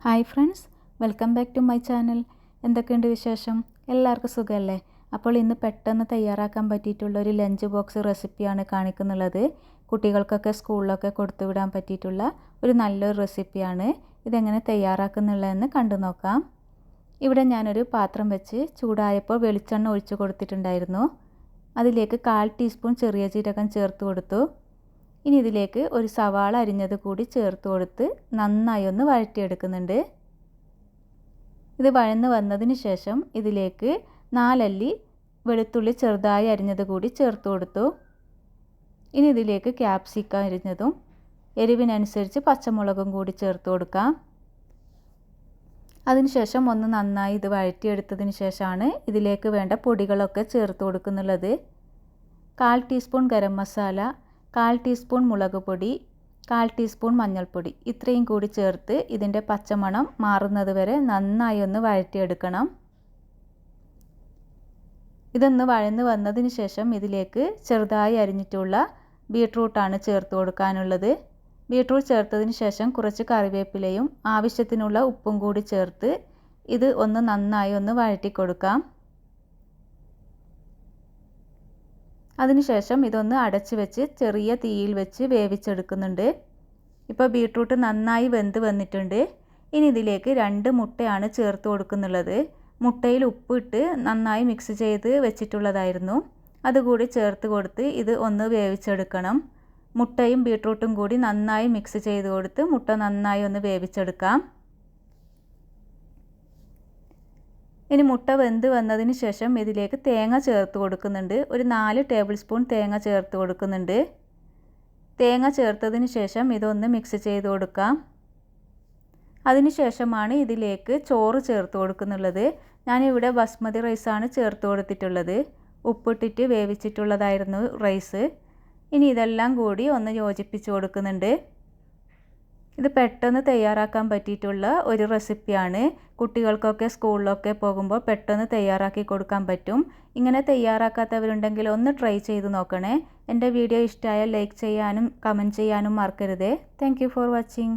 Hi friends, welcome back to my channel. എന്തൊക്കെയുണ്ട് വിശേഷം? എല്ലാവർക്കും സുഖമല്ലേ? അപ്പോൾ ഇന്ന് പെട്ടെന്ന് തയ്യാറാക്കാൻ പറ്റിയിട്ടുള്ള ഒരു ലഞ്ച് ബോക്സ് റെസിപ്പിയാണ് കാണിക്കുന്നുള്ളത്. കുട്ടികൾക്കൊക്കെ സ്കൂളിലൊക്കെ കൊടുത്തു വിടാൻ പറ്റിയിട്ടുള്ള ഒരു നല്ലൊരു റെസിപ്പിയാണ്. ഇതെങ്ങനെ തയ്യാറാക്കുന്നുള്ളതെന്ന് കണ്ടു നോക്കാം. ഇവിടെ ഞാനൊരു പാത്രം വെച്ച് ചൂടായപ്പോൾ വെളിച്ചെണ്ണ ഒഴിച്ചു കൊടുത്തിട്ടുണ്ടായിരുന്നു. അതിലേക്ക് 1/4 ടീസ്പൂൺ ചെറിയ ജീരകം ചേർത്ത് കൊടുത്തു. ഇനി ഇതിലേക്ക് ഒരു സവാള അരിഞ്ഞത് കൂടി ചേർത്ത് കൊടുത്ത് നന്നായി ഒന്ന് വഴറ്റിയെടുക്കുന്നുണ്ട്. ഇത് വഴന്ന് വന്നതിന് ശേഷം ഇതിലേക്ക് 4 അല്ലി വെളുത്തുള്ളി ചെറുതായി അരിഞ്ഞത് കൂടി ചേർത്ത് കൊടുത്തു. ഇനി ഇതിലേക്ക് ക്യാപ്സിക്കം അരിഞ്ഞതും എരിവിനനുസരിച്ച് പച്ചമുളകും കൂടി ചേർത്ത് കൊടുക്കാം. അതിനുശേഷം ഒന്ന് നന്നായി ഇത് വഴറ്റിയെടുത്തതിന് ശേഷമാണ് ഇതിലേക്ക് വേണ്ട പൊടികളൊക്കെ ചേർത്ത് കൊടുക്കുന്നുള്ളത്. 1/4 ടീസ്പൂൺ ഗരം മസാല, 1/4 ടീസ്പൂൺ മുളക് പൊടി, 1/4 ടീസ്പൂൺ മഞ്ഞൾപ്പൊടി, ഇത്രയും കൂടി ചേർത്ത് ഇതിൻ്റെ പച്ചമണം മാറുന്നത് വരെ നന്നായി ഒന്ന് വഴറ്റിയെടുക്കണം. ഇതൊന്ന് വഴന്ന് വന്നതിന് ശേഷം ഇതിലേക്ക് ചെറുതായി അരിഞ്ഞിട്ടുള്ള ബീട്രൂട്ടാണ് ചേർത്ത് കൊടുക്കാനുള്ളത്. ബീട്രൂട്ട് ചേർത്തതിന് ശേഷം കുറച്ച് കറിവേപ്പിലയും ആവശ്യത്തിനുള്ള ഉപ്പും കൂടി ചേർത്ത് ഇത് ഒന്ന് നന്നായി ഒന്ന് വഴറ്റി കൊടുക്കാം. അതിനുശേഷം ഇതൊന്ന് അടച്ച് വെച്ച് ചെറിയ തീയിൽ വെച്ച് വേവിച്ചെടുക്കുന്നുണ്ട്. ഇപ്പോൾ ബീട്രൂട്ട് നന്നായി വെന്ത് വന്നിട്ടുണ്ട്. ഇനി ഇതിലേക്ക് 2 മുട്ടയാണ് ചേർത്ത് കൊടുക്കുന്നുള്ളത്. മുട്ടയിൽ ഉപ്പിട്ട് നന്നായി മിക്സ് ചെയ്ത് വെച്ചിട്ടുള്ളതായിരുന്നു. അതുകൂടി ചേർത്ത് കൊടുത്ത് ഇത് ഒന്ന് വേവിച്ചെടുക്കണം. മുട്ടയും ബീട്രൂട്ടും കൂടി നന്നായി മിക്സ് ചെയ്ത് കൊടുത്ത് മുട്ട നന്നായി ഒന്ന് വേവിച്ചെടുക്കാം. ഇനി മുട്ട വെന്ത് വന്നതിന് ശേഷം ഇതിലേക്ക് തേങ്ങ ചേർത്ത് കൊടുക്കുന്നുണ്ട്. ഒരു 4 ടേബിൾ സ്പൂൺ തേങ്ങ ചേർത്ത് കൊടുക്കുന്നുണ്ട്. തേങ്ങ ചേർത്തതിന് ശേഷം ഇതൊന്ന് മിക്സ് ചെയ്ത് കൊടുക്കാം. അതിനുശേഷമാണ് ഇതിലേക്ക് ചോറ് ചേർത്ത് കൊടുക്കുന്നുള്ളത്. ഞാനിവിടെ ബസ്മതി റൈസാണ് ചേർത്ത് കൊടുത്തിട്ടുള്ളത്. ഉപ്പിട്ടിട്ട് വേവിച്ചിട്ടുള്ളതായിരുന്നു റൈസ്. ഇനി ഇതെല്ലാം കൂടി ഒന്ന് യോജിപ്പിച്ച് കൊടുക്കുന്നുണ്ട്. ഇത് പെട്ടെന്ന് തയ്യാറാക്കാൻ പറ്റിയിട്ടുള്ള ഒരു റെസിപ്പിയാണ്. കുട്ടികൾക്കൊക്കെ സ്കൂളിലൊക്കെ പോകുമ്പോൾ പെട്ടെന്ന് തയ്യാറാക്കി കൊടുക്കാൻ പറ്റും. ഇങ്ങനെ തയ്യാറാക്കാത്തവരുണ്ടെങ്കിൽ ഒന്ന് ട്രൈ ചെയ്ത് നോക്കണേ. എൻ്റെ വീഡിയോ ഇഷ്ടമായാൽ ലൈക്ക് ചെയ്യാനും കമൻറ്റ് ചെയ്യാനും മറക്കരുതേ. Thank you for watching.